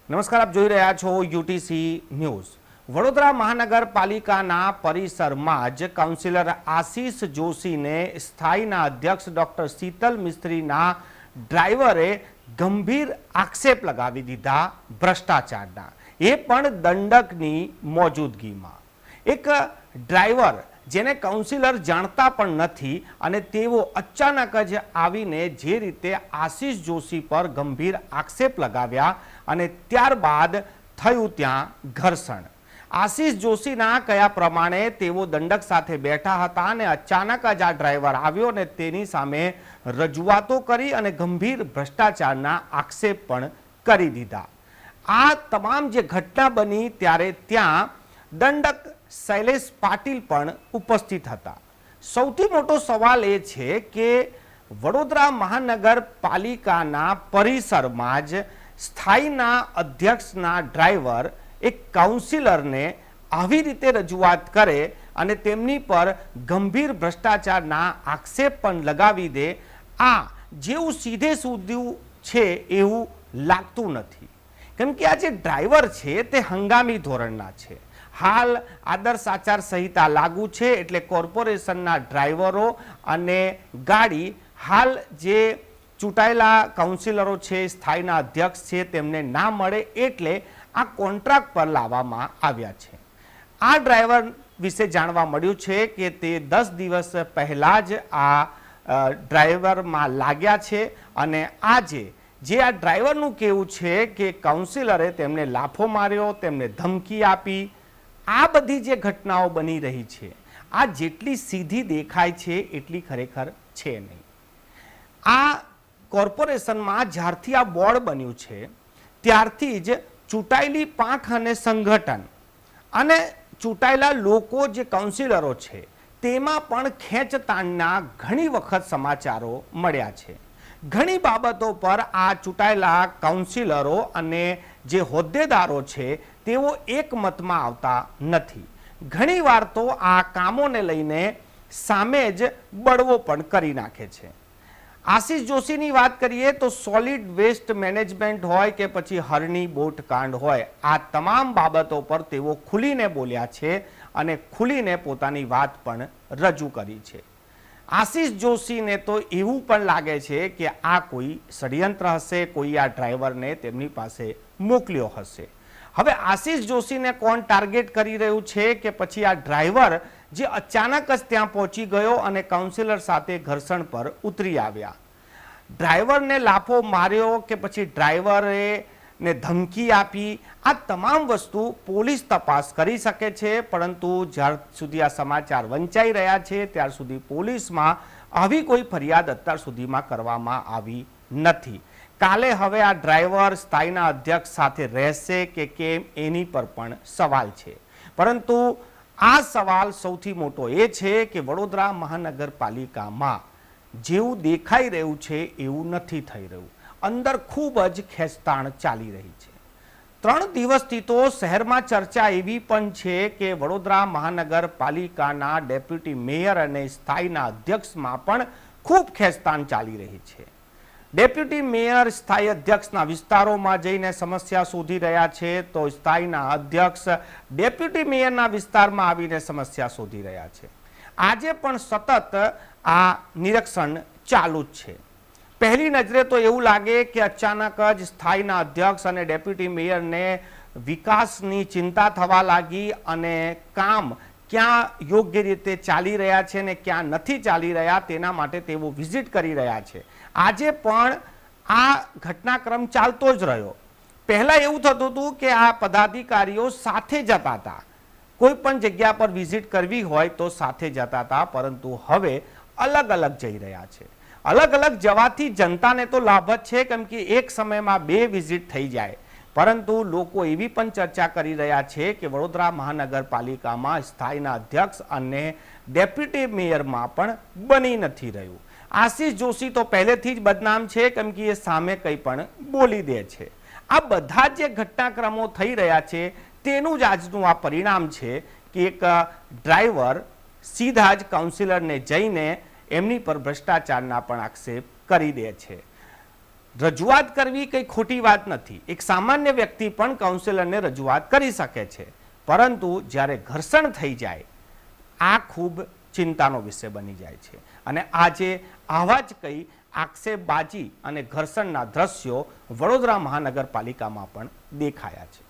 નમસ્કાર, આપ જોઈ રહ્યા છો યુટીસી ન્યૂઝ। વડોદરા મહાનગરપાલિકાના પરિસરમાં જ કાઉન્સિલર આશીષ જોશીને સ્થાયીના અધ્યક્ષ ડોક્ટર શીતલ મિસ્ત્રીના ડ્રાઈવરે ગંભીર આક્ષેપ લગાવી દીધા ભ્રષ્ટાચારના, એ પણ દંડકની મોજૂદગીમાં। એક ડ્રાઈવર જેને કાઉન્સિલર જાણતા પણ નથી અને તેઓ અચાનક જ આવીને જે રીતે આશીષ જોશી પર ગંભીર આક્ષેપ લગાવ્યા અને ત્યારબાદ થયું ત્યાં ઘર્ષણ। આશીષ જોશીના કયા પ્રમાણે તેઓ દંડક સાથે બેઠા હતા અને અચાનક જ આ ડ્રાઈવર આવ્યો અને તેની સામે રજૂઆતો કરી અને ગંભીર ભ્રષ્ટાચારના આક્ષેપ પણ કરી દીધા। આ તમામ જે ઘટના બની ત્યારે ત્યાં દંડક શૈલેષ પાટીલ પણ ઉપસ્થિત હતા। સૌથી મોટો સવાલ એ છે કે વડોદરા મહાનગરપાલિકાના પરિસરમાં જ સ્થાયીના અધ્યક્ષના ડ્રાઈવર એક કાઉન્સિલરને આવી રીતે રજૂઆત કરે અને તેમની પર ગંભીર ભ્રષ્ટાચારના આક્ષેપ પણ લગાવી દે, આ જેવું સીધે સીધું છે એવું લાગતું નથી। કેમ કે આ જે ડ્રાઈવર છે તે હંગામી ધોરણના છે। હાલ આદર્શ આચાર સંહિતા લાગુ છે એટલે કોર્પોરેશનના ડ્રાઈવરો અને ગાડી હાલ જે ચૂંટાયેલા કાઉન્સિલરો છે, સ્થાયીના અધ્યક્ષ છે, તેમને ના મળે એટલે આ કોન્ટ્રાક્ટ પર લાવવામાં આવ્યા છે। આ ડ્રાઈવર વિશે જાણવા મળ્યું છે કે તે 10 દિવસ પહેલાં જ આ ડ્રાઈવરમાં લાગ્યા છે અને આજે જે આ ડ્રાઈવરનું કહેવું છે કે કાઉન્સિલરે તેમને લાફો માર્યો, તેમને ધમકી આપી। આ બધી જે ઘટનાઓ બની રહી છે, આ જેટલી સીધી દેખાય છે એટલી ખરેખર છે નહીં। આ કોર્પોરેશનમાં જ્યારથી આ બોર્ડ બન્યું છે ત્યારથી જ ચૂંટાયેલી પાંખ અને સંગઠન અને ચૂંટાયેલા લોકો જે કાઉન્સિલરો છે તેમાં પણ ખેંચતાણના ઘણી વખત સમાચારો મળ્યા છે। ઘણી બાબતો પર આ ચૂંટાયેલા કાઉન્સિલરો અને જે હોદ્દેદારો છે તેઓ એકમતમાં આવતા નથી। ઘણીવાર તો આ કામોને લઈને સામે જ બળવો પણ કરી નાખે છે। આશીષ જોશીની વાત કરીએ તો સોલિડ વેસ્ટ મેનેજમેન્ટ હોય કે પછી હરણી બોટ કાંડ હોય, આ તમામ બાબતો પર તેઓ ખુલીને બોલ્યા છે અને ખુલીને પોતાની વાત પણ રજૂ કરી છે। આશીષ જોશીને તો એવું પણ લાગે છે કે આ કોઈ ષડયંત્ર હશે, કોઈ આ ડ્રાઈવરને તેમની પાસે મોકલ્યો હશે। હવે આશીષ જોશીને કોણ ટાર્ગેટ કરી રહ્યું છે કે પછી આ ડ્રાઈવર જે અચાનક જ ત્યાં પહોંચી ગયો અને કાઉન્સિલર સાથે ઘર્ષણ પર ઉતરી આવ્યા। ડ્રાઈવરને લાફો માર્યો કે પછી ડ્રાઈવરે ને ધમકી આપી, આ તમામ વસ્તુ પોલીસ તપાસ કરી શકે છે, પરંતુ જ્યાર સુધી આ સમાચાર વંચાઈ રહ્યા છે ત્યાર સુધી પોલીસમાં આવી કોઈ ફરિયાદ અત્યાર સુધીમાં કરવામાં આવી નથી। કાલે હવે આ ડ્રાઈવર સ્થાયીના અધ્યક્ષ સાથે રહેશે કે કેમ એની પર પણ સવાલ છે, પરંતુ આ સવાલ સૌથી મોટો એ છે કે વડોદરા મહાનગરપાલિકામાં જેવું દેખાઈ રહ્યું છે એવું નથી થઈ રહ્યું। અંદર ખૂબ જ ખેંચતાણ ચાલી રહી છે। 3 દિવસથી તો શહેરમાં ચર્ચા એવી પણ છે કે વડોદરા મહાનગરપાલિકાના ડેપ્યુટી મેયર અને સ્થાયીના અધ્યક્ષમાં પણ ખૂબ ખેંચતાણ ચાલી રહી છે। ડેપ્યુટી મેયર સ્થાયી અધ્યક્ષના વિસ્તારોમાં જઈને સમસ્યા શોધી રહ્યા છે તો સ્થાયીના અધ્યક્ષ ડેપ્યુટી મેયરના વિસ્તારમાં આવીને સમસ્યા શોધી રહ્યા છે। આજે પણ સતત આ નિરીક્ષણ ચાલુ જ છે। પહેલી નજરે તો એવું લાગે કે અચાનક જ સ્થાયીના અધ્યક્ષ અને ડેપ્યુટી મેયરને વિકાસની ચિંતા થવા લાગી અને કામ ક્યાં યોગ્ય રીતે ચાલી રહ્યા છે ને ક્યાં નથી ચાલી રહ્યા તેના માટે તેઓ વિઝિટ કરી રહ્યા છે। આજે પણ આ ઘટનાક્રમ ચાલતો જ રહ્યો। પહેલાં એવું થતું હતું કે આ પદાધિકારીઓ સાથે જતા હતા, કોઈ પણ જગ્યા પર વિઝિટ કરવી હોય તો સાથે જતા હતા, પરંતુ હવે અલગ અલગ જઈ રહ્યા છે। અલગ અલગ જવાથી જનતાને તો લાભ જ છે, કેમ કે એક સમયમાં 2 વિઝિટ થઈ જાય, પરંતુ લોકો એવી પણ ચર્ચા કરી રહ્યા છે કે વડોદરા મહાનગરપાલિકામાં સ્થાયીના અધ્યક્ષ અને ડેપ્યુટી મેયરમાં પણ બની નથી રહ્યું। આશીષ જોશી તો પહેલેથી જ બદનામ છે, કેમ કે એ સામે કંઈ પણ બોલી દે છે। આ બધા જે ઘટનાક્રમો થઈ રહ્યા છે તેનું જ આજનું આ પરિણામ છે કે એક ડ્રાઈવર સીધા જ કાઉન્સિલરને જઈને એમની પર ભ્રષ્ટાચારના પણ આક્ષેપ કરી દે છે। રજૂઆત કરવી કંઈ ખોટી વાત નથી. એક સામાન્ય વ્યક્તિ પણ કાઉન્સિલરને રજૂઆત કરી શકે છે, પરંતુ જ્યારે ઘર્ષણ થઈ જાય આ ખૂબ ચિંતાનો વિષય બની જાય છે. અને આજે આવા જ કંઈ આક્ષેપબાજી અને ઘર્ષણના દ્રશ્યો વડોદરા મહાનગરપાલિકામાં પણ દેખાયા છે.